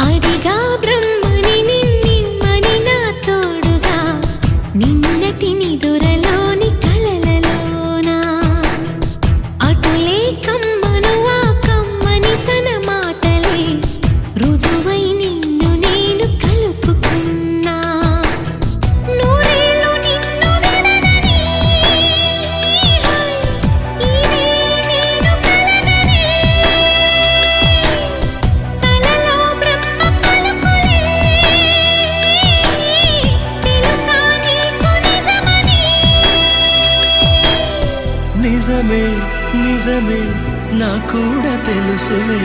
అడిగా బ్రహ్మని నిన్నిమ్మని నా తోడుగా నిన్నటి నిదురలోని కలలలోనా అటులే కమ్మను ఆ కమ్మని తన మాటలే రుజువై నిన్ను నేను కలుపుకున్నా నూరేళ్ళు నిన్ను విడనని ఇదే నేను కలగనే తలలో బ్రహ్మ పలుకులే తెలుసా నీకు నిజమని నిజమే నిజమే నా కూడా తెలుసులే